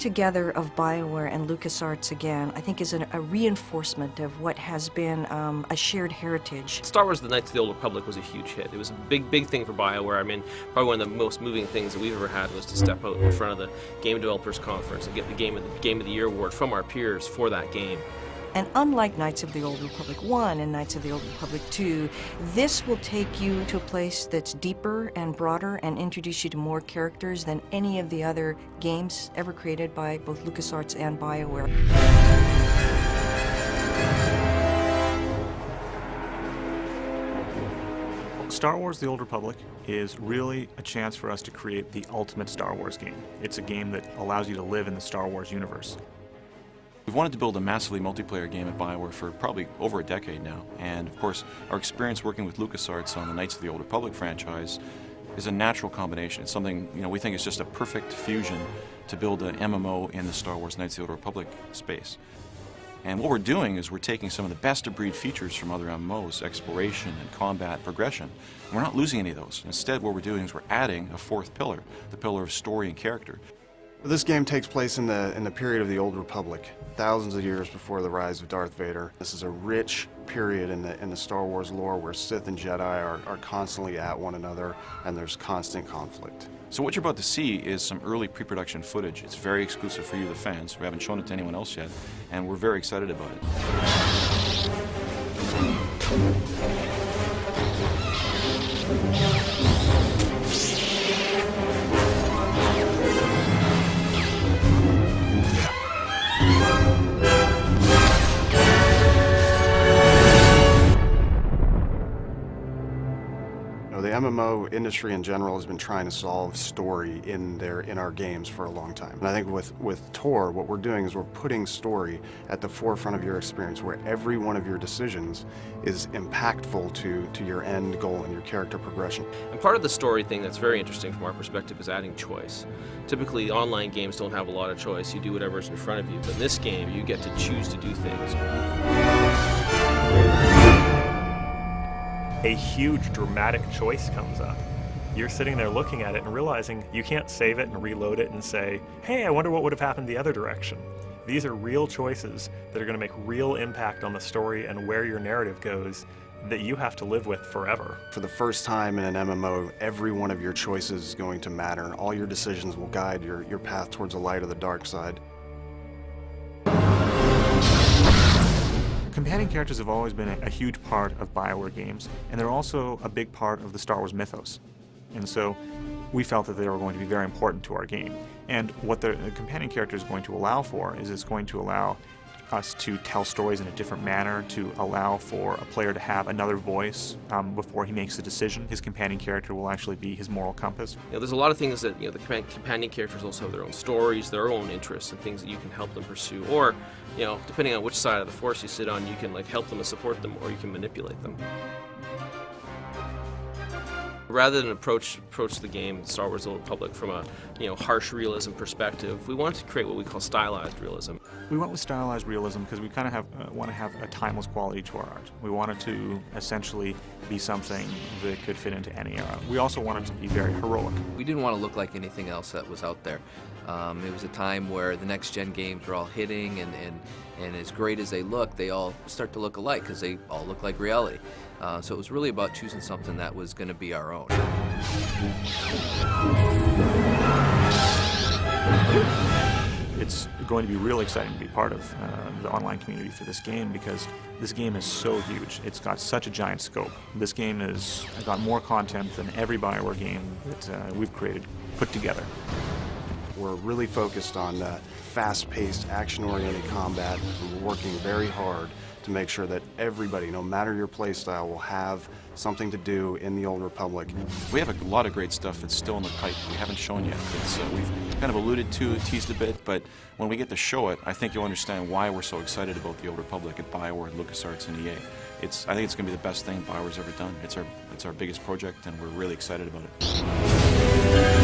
together of BioWare and LucasArts again, I think is a reinforcement of what has been a shared heritage. Star Wars: The Knights of the Old Republic was a huge hit. It was a big thing for BioWare. I mean, probably one of the most moving things that we've ever had was to step out in front of the Game Developers Conference and get the Game of the Year award from our peers for that game. And unlike Knights of the Old Republic 1 and Knights of the Old Republic 2, this will take you to a place that's deeper and broader and introduce you to more characters than any of the other games ever created by both LucasArts and BioWare. Star Wars: The Old Republic is really a chance for us to create the ultimate Star Wars game. It's a game that allows you to live in the Star Wars universe. We've wanted to build a massively multiplayer game at BioWare for probably over a decade now, and of course our experience working with LucasArts on the Knights of the Old Republic franchise is a natural combination. It's something, we think is just a perfect fusion to build an MMO in the Star Wars Knights of the Old Republic space. And what we're doing is we're taking some of the best-of-breed features from other MMOs, exploration and combat progression, and we're not losing any of those. Instead, what we're doing is we're adding a fourth pillar, the pillar of story and character. This game takes place in the period of the Old Republic, thousands of years before the rise of Darth Vader. This is a rich period in the Star Wars lore where Sith and Jedi are constantly at one another, and there's constant conflict. So what you're about to see is some early pre-production footage. It's very exclusive for you, the fans. We haven't shown it to anyone else yet, and we're very excited about it. The MMO industry in general has been trying to solve story in our games for a long time. And I think with TOR, what we're doing is we're putting story at the forefront of your experience, where every one of your decisions is impactful to your end goal and your character progression. And part of the story thing that's very interesting from our perspective is adding choice. Typically, online games don't have a lot of choice. You do whatever's in front of you. But in this game, you get to choose to do things. A huge dramatic choice comes up. You're sitting there looking at it and realizing you can't save it and reload it and say, hey, I wonder what would have happened the other direction. These are real choices that are going to make real impact on the story and where your narrative goes that you have to live with forever. For the first time in an MMO, every one of your choices is going to matter. All your decisions will guide your path towards the light or the dark side. Companion characters have always been a huge part of BioWare games, and they're also a big part of the Star Wars mythos. And so we felt that they were going to be very important to our game. And what the companion character is going to allow for is it's going to allow us to tell stories in a different manner, to allow for a player to have another voice before he makes a decision. His companion character will actually be his moral compass. There's a lot of things that the companion characters also have their own stories, their own interests, and things that you can help them pursue. Or, depending on which side of the Force you sit on, you can help them and support them, or you can manipulate them. Rather than approach the game, Star Wars: The Old Republic, from a harsh realism perspective, we wanted to create what we call stylized realism. We went with stylized realism because we kind of want to have a timeless quality to our art. We wanted to essentially be something that could fit into any era. We also wanted to be very heroic. We didn't want to look like anything else that was out there. It was a time where the next-gen games were all hitting, and as great as they look, they all start to look alike because they all look like reality. So it was really about choosing something that was going to be our own. It's going to be really exciting to be part of the online community for this game because this game is so huge. It's got such a giant scope. This game has got more content than every BioWare game that we've created put together. We're really focused on fast-paced, action-oriented combat. We're working very hard to make sure that everybody, no matter your play style, will have something to do in the Old Republic. We have a lot of great stuff that's still in the pipe we haven't shown yet. We've kind of alluded to it, teased a bit, but when we get to show it, I think you'll understand why we're so excited about the Old Republic at BioWare, LucasArts, and EA. I think it's going to be the best thing BioWare's ever done. It's our biggest project, and we're really excited about it.